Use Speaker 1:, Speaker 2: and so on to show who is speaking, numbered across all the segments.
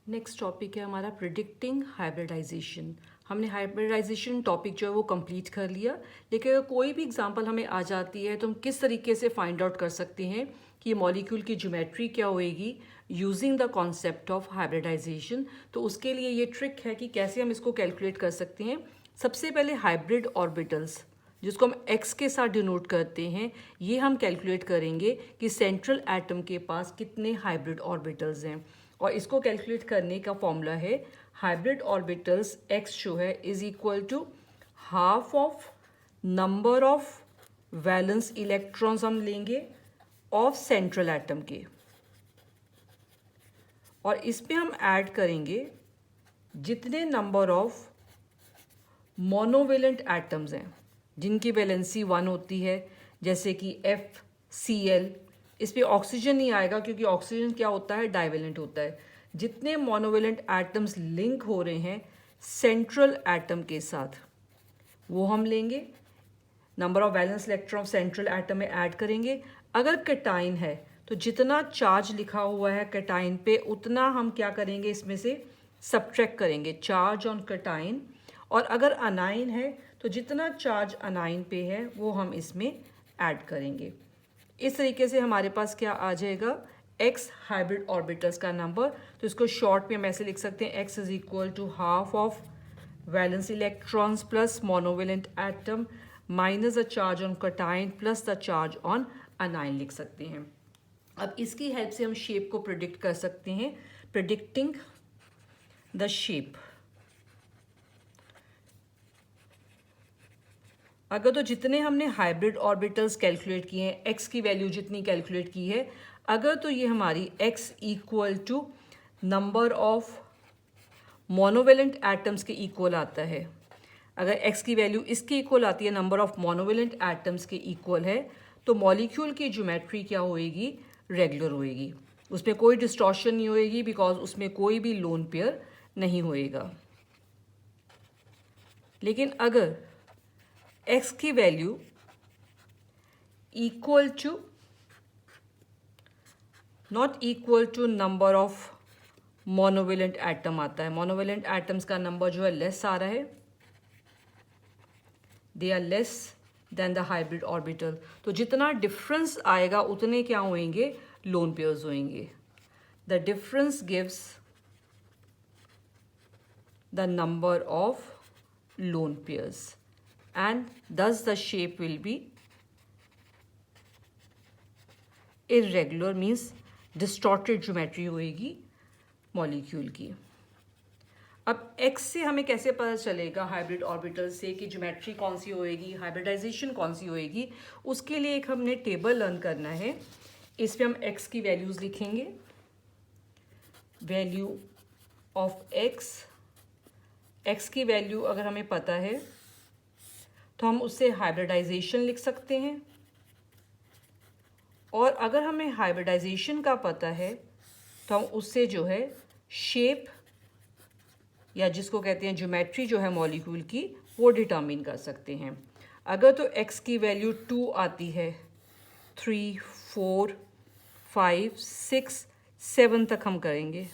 Speaker 1: Next topic है हमारा predicting hybridisation. हमने हाइब्रिडाइजेशन टॉपिक जो है वो कंप्लीट कर लिया, लेकिन अगर कोई भी एग्जांपल हमें आ जाती है तो हम किस तरीके से फाइंड आउट कर सकते हैं कि ये मॉलिक्यूल की ज्योमेट्री क्या होएगी using the concept of hybridization. तो उसके लिए ये ट्रिक है कि कैसे हम इसको कैलकुलेट कर सकते हैं। सबसे पहले हाइब्रिड ऑर्बिटल्स जिसको हम x के साथ डिनोट करते हैं, ये हम कैलकुलेट करेंगे कि सेंट्रल एटम के पास कितने हाइब्रिड ऑर्बिटल्स हैं। और इसको कैलकुलेट करने का फॉर्मूला है हाइब्रिड ऑर्बिटल्स x जो है is equal to half of number of valence electrons हम लेंगे ऑफ सेंट्रल एटम के, और इसमें हम ऐड करेंगे जितने नंबर ऑफ मोनोवेलेंट एटम्स हैं जिनकी वैलेंसी 1 होती है, जैसे कि FCl। इस पर ऑक्सीजन नहीं आएगा क्योंकि ऑक्सीजन क्या होता है, डाइवेलेंट होता है। जितने मोनोवेलेंट एटम्स लिंक हो रहे हैं सेंट्रल एटम के साथ वो हम लेंगे, number of valence electron central atom में ऐड करेंगे। अगर कैटाइन है तो जितना चार्ज लिखा हुआ है कैटाइन पे उतना हम क्या करेंगे, इसमें से सब्ट्रैक्ट करेंगे चार्ज ऑन कैटाइन। और अगर अनाइन है तो जितना चार्ज अनाइन पे है वो हम इसमें ऐड करेंगे। इस तरीके से हमारे पास क्या आ जाएगा, x हाइब्रिड ऑर्बिटल्स का नंबर। तो इसको शॉर्ट में हम ऐसे लिख सकते हैं, x is equal to half of valence electrons plus monovalent atom minus the charge on cation plus the charge on anion लिख सकते हैं। अब इसकी हेल्प से हम शेप को प्रिडिक्ट कर सकते हैं, प्रिडिक्टिंग द शेप। अगर तो जितने हमने हाइब्रिड ऑर्बिटल्स कैलकुलेट किए हैं, x की वैल्यू जितनी कैलकुलेट की है, अगर तो ये हमारी x equal to number of monovalent atoms के इक्वल आता है, अगर x की वैल्यू इसके इक्वल आती है, नंबर ऑफ मोनोवेलेंट एटम्स के इक्वल है, तो मॉलिक्यूल की ज्योमेट्री क्या होएगी, रेगुलर होएगी। उसमें कोई डिस्टॉर्शन नहीं होएगी बिकॉज उसमें कोई भी लोन पेयर नहीं होएगा। लेकिन अगर x की value equal to not equal to number of monovalent atom आता है, मोनोवेलेंट एटम्स का नंबर जो है लेस आ रहा है, they are less than the hybrid orbital, तो जितना डिफरेंस आएगा उतने क्या होंगे, लोन पेयर्स होंगे। The difference gives the number of lone pairs and thus the shape will be irregular, means distorted geometry होएगी मॉलिक्यूल की। अब x से हमें कैसे पता चलेगा हाइब्रिड ऑर्बिटल से कि ज्योमेट्री कौन सी होएगी, हाइब्रिडाइजेशन कौन सी होएगी। उसके लिए एक हमने टेबल लर्न करना है। इस पे हम x की वैल्यूज लिखेंगे, वैल्यू ऑफ x की वैल्यू अगर हमें पता है तो हम उससे हाइब्रिडाइजेशन लिख सकते हैं, और अगर हमें हाइब्रिडाइजेशन का पता है तो हम उससे जो है शेप या जिसको कहते हैं ज्योमेट्री जो है मॉलिक्यूल की वो डिटर्मिन कर सकते हैं। अगर तो x की वैल्यू 2 आती है, 3, 4, 5, 6, 7 तक हम करेंगे।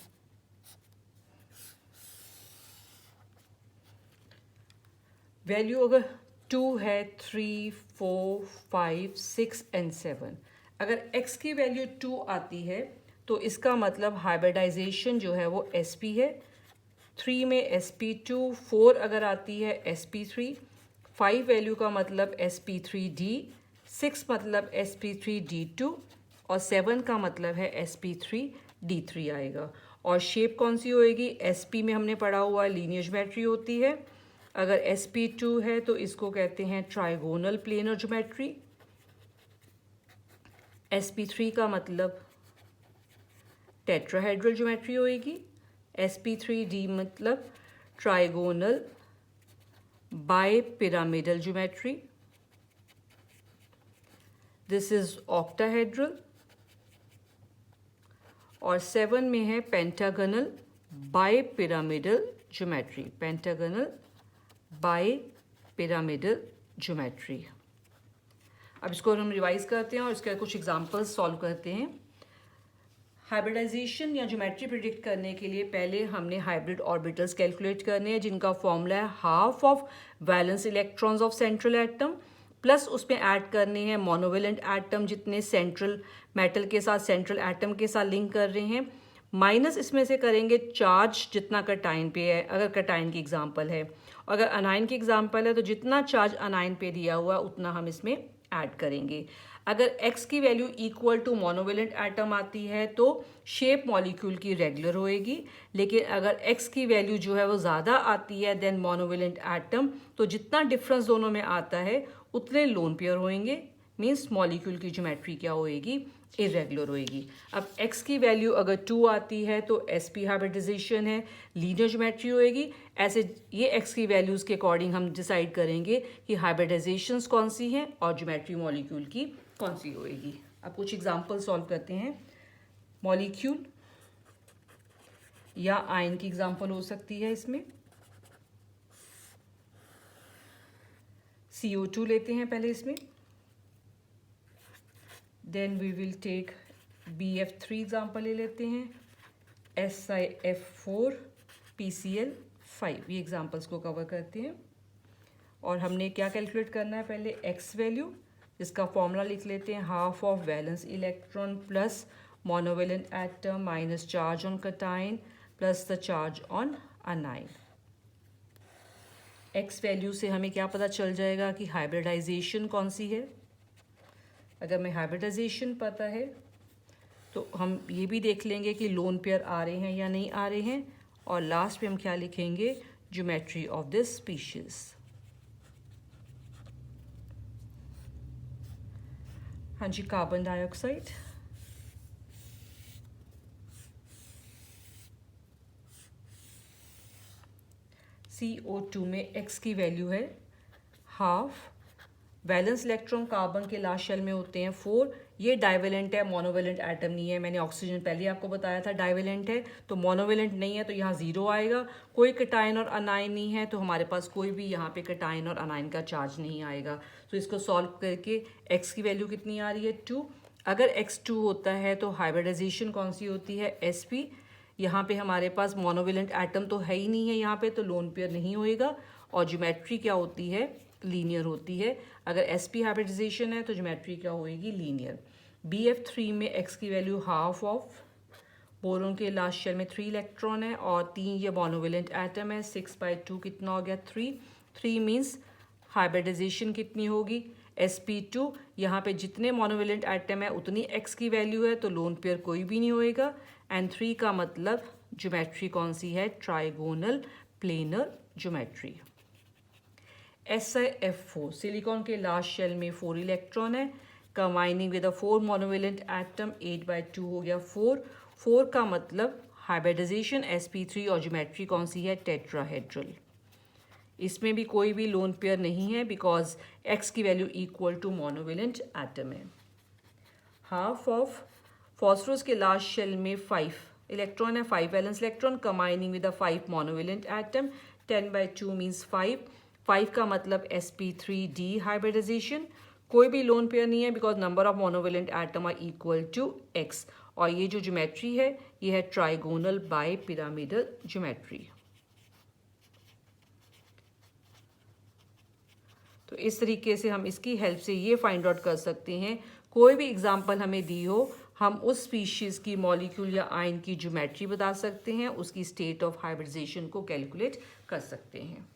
Speaker 1: वैल्यू अगर 2 है, 3, 4, 5, 6 एंड 7, अगर x की वैल्यू 2 आती है तो इसका मतलब हाइब्रिडाइजेशन जो है वो sp है, 3 में sp2, 4 अगर आती है sp3, 5 वैल्यू का मतलब sp3d, 6 मतलब sp3d2 और 7 का मतलब है sp3d3 आएगा। और शेप कौन सी होएगी, sp में हमने पढ़ा हुआ लीनियर ज्योमेट्री होती है, अगर sp2 है तो इसको कहते हैं ट्राइगोनल प्लेनर ज्योमेट्री, sp3 का मतलब टेट्राहेड्रल ज्योमेट्री होएगी, sp3d मतलब trigonal bipyramidal geometry, this is octahedral, और 7 में है pentagonal bipyramidal geometry, pentagonal bipyramidal geometry. अब इसको हम रिवाइज करते हैं और इसके कुछ एग्जांपल्स सॉल्व करते हैं। हाइब्रिडाइजेशन या ज्योमेट्री प्रिडिक्ट करने के लिए पहले हमने हाइब्रिड ऑर्बिटल्स कैलकुलेट करने हैं, जिनका फॉर्मूला है half of valence electrons of central atom, plus उसमें ऐड करने हैं मोनोवेलेंट एटम जितने सेंट्रल मेटल के साथ सेंट्रल एटम के साथ लिंक कर रहे हैं, माइनस इसमें से करेंगे चार्ज जितना कटाइन पे है, अगर कटाइन की एग्जांपल है। अगर अनाइन की एग्जांपल है तो जितना चार्ज अनाइन पे दिया हुआ है उतना हम इसमें ऐड करेंगे। अगर x की value equal to monovalent atom आती है तो शेप मॉलिक्यूल की रेगुलर होएगी, लेकिन अगर x की वैल्यू जो है वो ज़्यादा आती है देन मोनोवेलेंट एटम, तो जितना डिफरेंस दोनों में आता है उतने लोन पेयर होएंगे, मीन्स मॉलिक्यूल की ज्योमेट्री क्या होएगी, इरेगुलर होएगी। अब x की वैल्यू अगर 2 आती है तो sp हाइब्रिडाइजेशन है, लीनियर ज्योमेट्री होएगी। ऐसे ये x की वैल्यूज़ के अकॉर्डिंग हम डिसाइड करेंगे कि हाइब्रिडाइजेशंस कौन सी हैं और ज्योमेट्री मॉलिक्यूल की कौन सी होएगी। अब कुछ एग्जांपल सॉल्व करते हैं। मॉलिक्यूल या आयन की एग्जांपल हो सकती है इसमें। CO2 लेते हैं पहले इसमें, then we will take BF3 example ले लेते हैं, SiF4 PCl5, ये एग्जांपल्स को कवर करते हैं। और हमने क्या कैलकुलेट करना है, पहले x वैल्यू, इसका फॉर्मूला लिख लेते हैं, half of valence electron plus monovalent atom minus charge on कटाइन plus the charge on anion. x value से हमें क्या पता चल जाएगा कि हाइब्रिडाइजेशन कौन सी है। अगर हमें हाइब्रिडाइजेशन पता है तो हम ये भी देख लेंगे कि लोन पेयर आ रहे हैं या नहीं आ रहे हैं, और लास्ट पे हम क्या लिखेंगे, ज्योमेट्री ऑफ दिस स्पीशीज। हाँ जी, कार्बन डाइऑक्साइड, CO2 में x की वैल्यू है हाफ, वैलेंस इलेक्ट्रॉन कार्बन के लास्ट शेल में होते हैं 4, ये डाइवेलेंट है, मोनोवेलेंट एटम नहीं है। मैंने ऑक्सीजन पहले आपको बताया था डाइवेलेंट है, तो मोनोवेलेंट नहीं है तो यहाँ 0 आएगा। कोई कटाइन और अनाइन नहीं है तो हमारे पास कोई भी यहाँ पे कटाइन और अनाइन का चार्ज नहीं आएगा। तो इसको सॉल्व करके x की वैल्यू कितनी आ रही है, 2। अगर x 2 होता है तो हाइब्रिडाइजेशन कौन सी होती है, sp। यहाँ पे हमारे पास मोनोवेलेंट एटम तो है ही नहीं है यहाँ पे, तो लोन पेयर नहीं होएगा। और ज्योमेट्री क्या होती है, लीनियर होती है। अगर sp हाइब्रिडाइजेशन है तो ज्योमेट्री क्या होएगी, लीनियर। BF3 में x की वैल्यू हाफ ऑफ, बोरोन के लास्ट शेल में 3 इलेक्ट्रॉन है और 3 ये मोनोवेलेंट एटम है, 6/2 कितना हो गया, 3 मीन्स हाइब्रिडाइजेशन कितनी होगी, sp2। यहाँ पे जितने मोनोवेलेंट एटम है उतनी x की वैल्यू है, तो लोन पेयर कोई भी नहीं होएगा। एंड 3 का मतलब ज्योमेट्री कौन सी है, trigonal planar geometry. SiF4 silicon के लास्ट शेल में 4 इलेक्ट्रॉन है, कंबाइनिंग विद 4 मोनोवेलेंट एटम, 8/2 हो गया 4 का मतलब हाइब्रिडाइजेशन sp3, और ज्योमेट्री कौन सी है, टेट्राहेड्रल। इसमें भी कोई भी लोन पेयर नहीं है बिकॉज x की value equal to monovalent atom है। हाफ ऑफ फॉस्फोरस के लास्ट शेल में 5 इलेक्ट्रॉन है, 5 valence electron, combining with 5 monovalent atom, 10/2 means 5 का मतलब sp3d हाइब्रिडाइजेशन। कोई भी लोन पेयर नहीं है because number of monovalent atom are equal to x। और ये जो ज्योमेट्री है ये है ट्राइगोनल बाय पिरामिडल ज्योमेट्री। तो इस तरीके से हम इसकी हेल्प से ये फाइंड आउट कर सकते हैं, कोई भी एग्जांपल हमें दी हो हम उस स्पीशीज़ की मॉलिक्यूल या आयन की ज्योमेट्री बता सकते हैं, उसकी स्टेट ऑफ हाइब्रिडाइजेशन को कैलकुलेट कर सकते हैं।